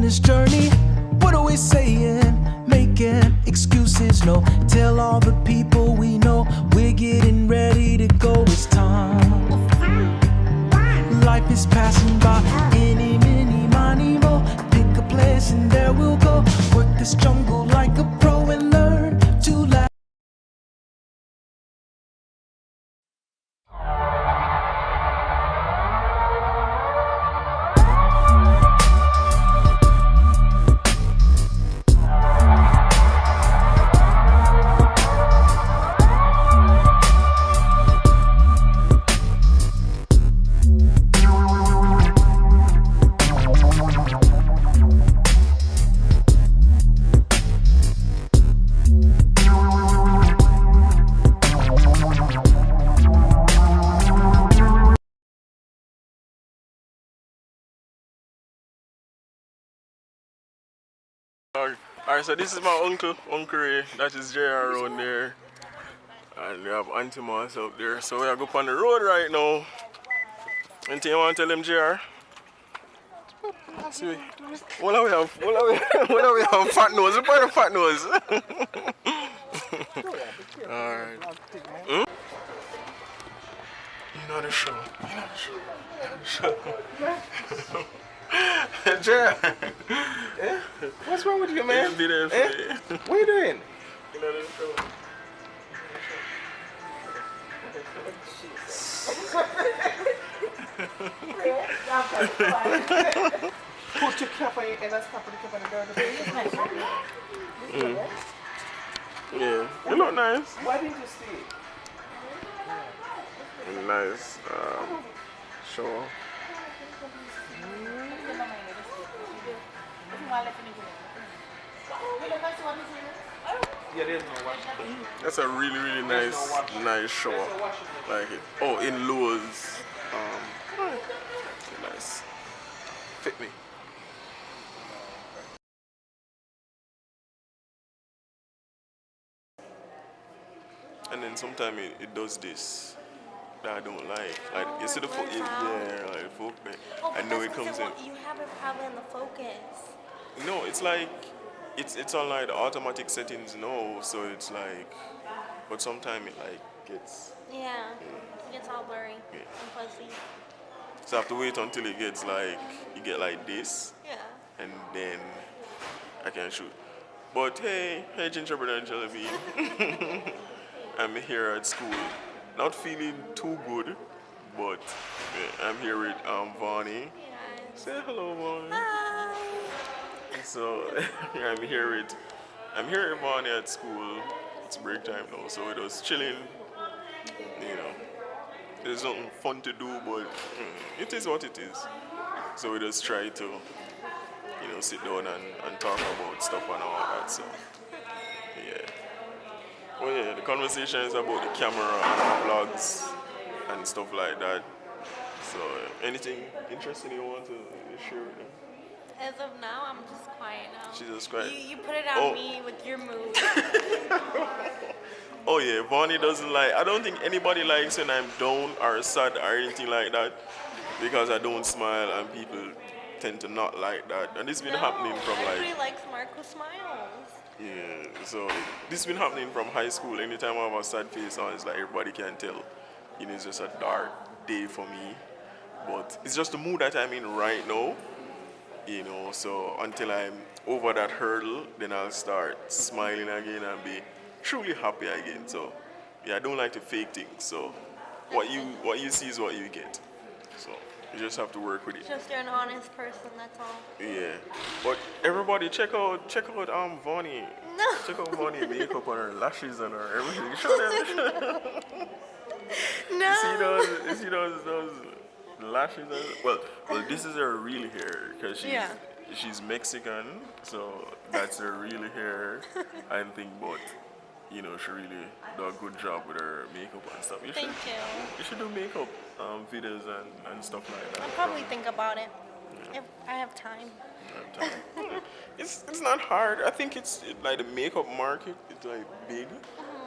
this journey. What are we saying? Making excuses, no. Tell all the people we know we're getting ready to go. It's time. Life is passing by. Any, mini, money, mo. Pick a place and there we'll go. Work this jungle like a pro and learn to laugh. Alright, so this is my uncle Ray, that is JR around there. And we have Auntie Moss up there. So we are going on the road right now. Anything you want to tell them, JR? See, what do we have? What do we have? Fat nose, what about the fat nose? Alright. You know the show. JR. Eh? What's wrong with you, man? Be there for eh? What are you doing? You know the show. Put your cap on your and that's put the cap on the door. Yeah, you look nice. Why didn't you stay? Nice. Show. Yeah, there's no wash. That's a really, really nice show. Like it. Oh, in Lowe's. Nice. Fit me. And then sometimes it does this that I don't like. Like you see the focus, yeah, like focus. Oh, I know it comes in. You have a problem in the focus. No, it's like it's on like the automatic settings no, so it's like, but sometimes it like gets. Yeah, it gets all blurry and fuzzy. So I have to wait until it gets like you get like this. Yeah. And then I can shoot. But hey, Gingerbread and Jelly Bean. I'm here at school. Not feeling too good, but yeah, I'm here with Vonnie. Yes. Say hello, Vonnie. Hi. So I'm here with Vonnie at school. It's break time now, so it was chilling. You know, there's nothing fun to do, but it is what it is. So we just try to, sit down and talk about stuff and all that. So yeah. Oh yeah, the conversation is about the camera and vlogs and stuff like that. So anything interesting you want to share with them? As of now, I'm just quiet now. She's just quiet. You put it on me with your mood. Oh yeah, Vonnie doesn't like, I don't think anybody likes when I'm down or sad or anything like that, because I don't smile and people tend to not like that. And this has been happening from everybody likes Marco smiles. Yeah, so this has been happening from high school. Anytime I have a sad face on, it's like everybody can tell. It's just a dark day for me. But it's just the mood that I'm in right now. So until I'm over that hurdle, then I'll start smiling again and be truly happy again. So yeah, I don't like to fake things. So what you see is what you get. So you just have to work with it. Just you're an honest person, that's all. Yeah. But everybody check out Vonnie. No. Check out Vonnie makeup on her lashes and her everything. Show them. No. You see those lashes? Well, this is her real hair because she's Mexican, so that's her real hair. I think, but she really do a good job with her makeup and stuff. Thank you. You should do makeup videos and stuff like that. I'll probably think about it if I have time. It's not hard. I think it's like the makeup market is like big.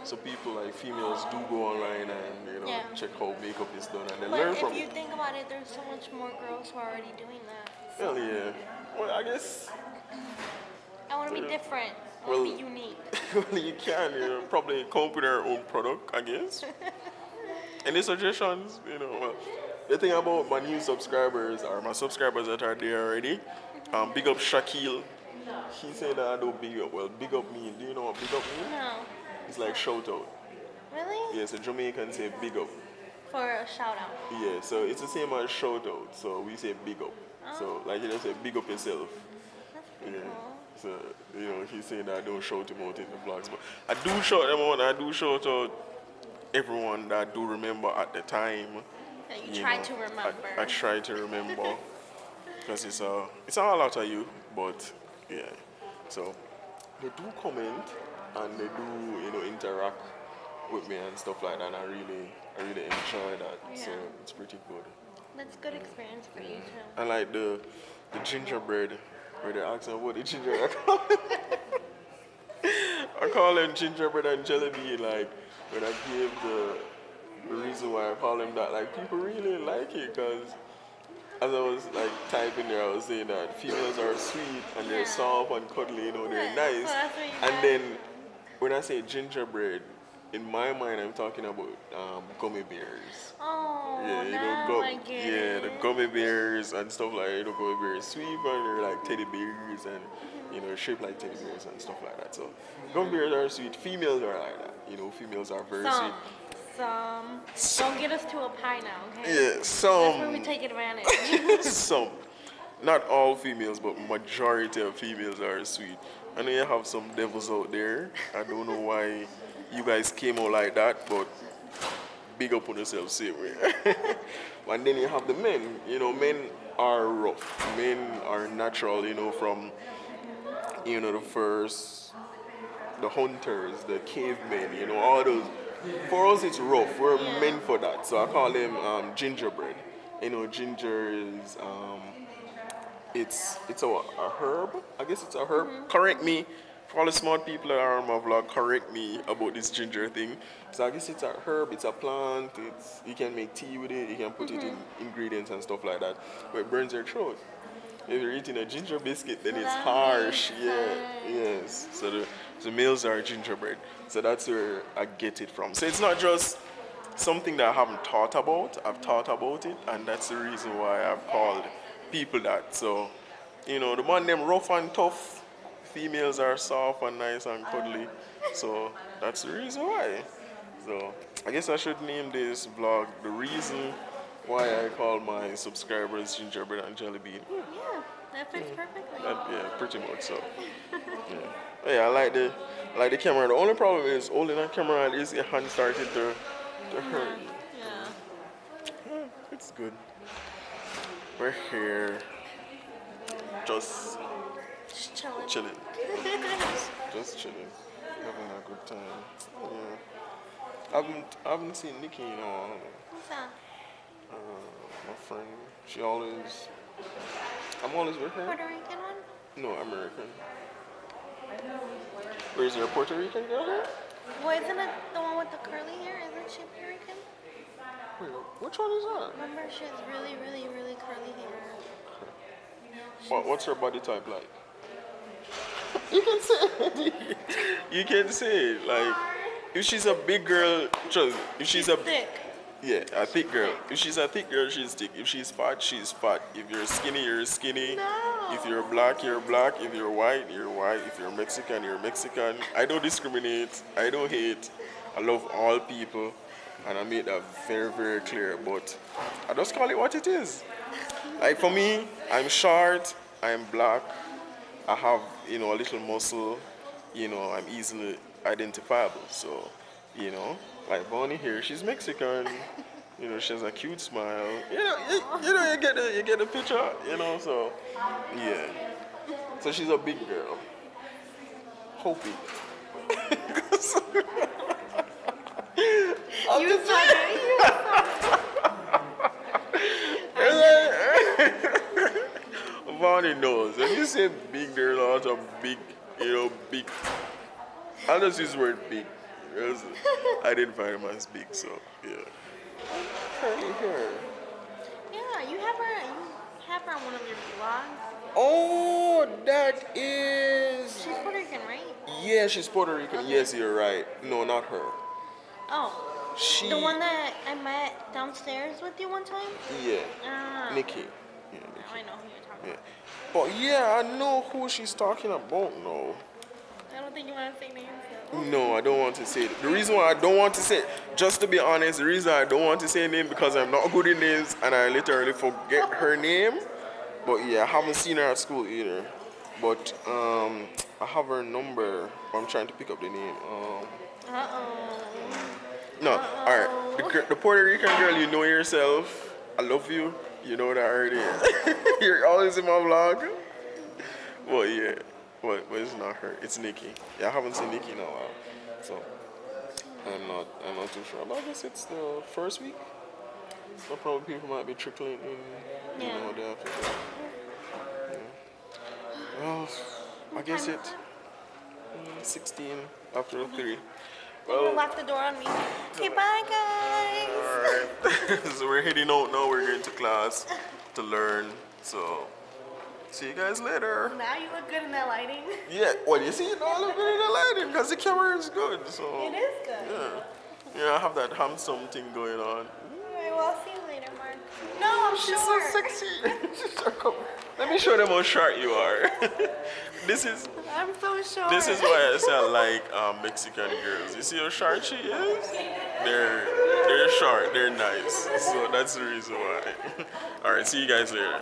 So people like females do go online and check how makeup is done and they learn from it. If you think about it, there's so much more girls who are already doing that. Hell yeah. Well, I guess I want to be different. I Well- want to be unique. well, you can, probably come up with our own product, I guess. Any suggestions? Well, the thing about my new subscribers or my subscribers that are there already, big up Shaquille. He said that I don't big up. Well, big up mean. Do you know what big up mean? No. It's like shout out. Really? Yeah, so Jamaican say big up. For a shout out. Yeah, so it's the same as shout out. So we say big up. So like you just say big up yourself. That's pretty Yeah. cool. So, he's saying that I don't shout him out in the vlogs. But I do shout them out. I do shout out everyone that I do remember at the time. That you try to remember. I try to remember. Because it's a lot of you. But, yeah. So, they do comment and they do, interact with me and stuff like that. And I really enjoy that. So, Yeah. it's pretty good. That's good experience for you too. I like the gingerbread. Where they ask me what the gingerbread I call them gingerbread and jelly bean. Like when I gave the reason why I call them that, like people really like it because as I was like typing there, I was saying that females are sweet and they're Yeah. soft and cuddly, they're Yeah, nice. so that's what you And got. then when I say gingerbread, in my mind I'm talking about gummy bears. Oh, Yeah, now I get yeah, it. the gummy bears and stuff like gummy bears sweet and they're like teddy bears and shaped like teddy bears and stuff like that. So gummy bears are sweet, females are like that. Females are very Some. sweet. Don't get us to a pie now, okay? Yeah, That's where some we take advantage. some. Not all females, but majority of females are sweet. I know you have some devils out there. I don't know why you guys came out like that, but big up on yourself, same way. And then you have the men. Men are rough. Men are natural, from, the hunters, the cavemen, all those. For us, it's rough. We're meant for that. So I call them gingerbread. Ginger is, it's a herb. I guess it's a herb. Correct me. For all the smart people that are on my vlog, correct me about this ginger thing. So I guess it's a herb, it's a plant, you can make tea with it, you can put it in ingredients and stuff like that. But it burns your throat. If you're eating a ginger biscuit, then it's That harsh. makes Yeah, yes. So the males are gingerbread. So that's where I get it from. So it's not just something that I haven't thought about. I've thought about it, and that's the reason why I've called people that. So, the man them rough and tough. Females are soft and nice and cuddly. So that's the reason why. So I guess I should name this vlog the reason why I call my subscribers gingerbread and jelly bean. Yeah, that fits perfectly. Yeah, pretty much so. Yeah, I like the camera. The only problem is holding that camera is your hand started to hurt. Yeah. It's good. We're here. Just Just chilling. chilling. Just chilling. Having a good time. Yeah. I haven't seen Nikki in a while. What's that? My friend. I'm always with her. Puerto Rican one? No, American. Where's your Puerto Rican girl here? Well, isn't it the one with the curly hair? Isn't she Puerto Rican? Wait, which one is that? Remember, she has really, really, really curly hair. What's her body type like? You can say it. You can say it. Like, if she's a big girl, if she's a thick. Yeah, a thick girl. If she's a thick girl, she's thick. If she's fat, she's fat. If you're skinny, you're skinny. No. If you're black, you're black. If you're white, you're white. If you're Mexican, you're Mexican. I don't discriminate. I don't hate. I love all people. And I made that very, very clear. But I just call it what it is. Like for me, I'm short. I'm black. I have, a little muscle. I'm easily identifiable. So, like Bonnie here, she's Mexican. She has a cute smile. You get the picture. So yeah. So she's a big girl. Hoping. You Bonnie knows. When you say big girl, out of big, big. I'll just use the word big. Because I identify him as big, so yeah. Curly hair. Yeah, you have her. have her on one of your vlogs. Oh, that is. She's Puerto Rican, right? Yeah, she's Puerto Rican. Yes, you're right. No, not her. Oh, She. the one that I met downstairs with you one time? Yeah, Ah. Nikki. Yeah, Now I know who you're talking Yeah. about. But yeah, I know who she's talking about now. I don't think you want to say names though. No, I don't want to say it. The reason why I don't want to say, just to be honest, the reason I don't want to say a name because I'm not good in names and I literally forget her name. But yeah, I haven't seen her at school either. But I have her number. I'm trying to pick up the name. Uh-oh. No, alright. The Puerto Rican girl, you know yourself. I love you. You know that already. You're always in my vlog. Well, yeah. But it's not her. It's Nikki. Yeah, I haven't seen Nikki in a while. So I'm not too sure. But I guess it's the first week. So probably people might be trickling in, you Yeah. know, day after that. Yeah. Well, I guess time it. is it? 16 after 3. You Well, lock the door on me. Okay, bye guys. alright. So we're heading out now. We're going to class to learn. So see you guys later. Now you look good in that lighting. Yeah, well, you see, it all look good in the lighting because the camera is good. So It is good. yeah, I have that handsome thing going on. Alright, well, I'll see you later, Mark. No, I'm She's short. so sexy. Come, let me show them how short you are. This is I'm so short. this is why I say I like Mexican girls. You see how short she is? They're short. They're nice. So that's the reason why. All right, see you guys later.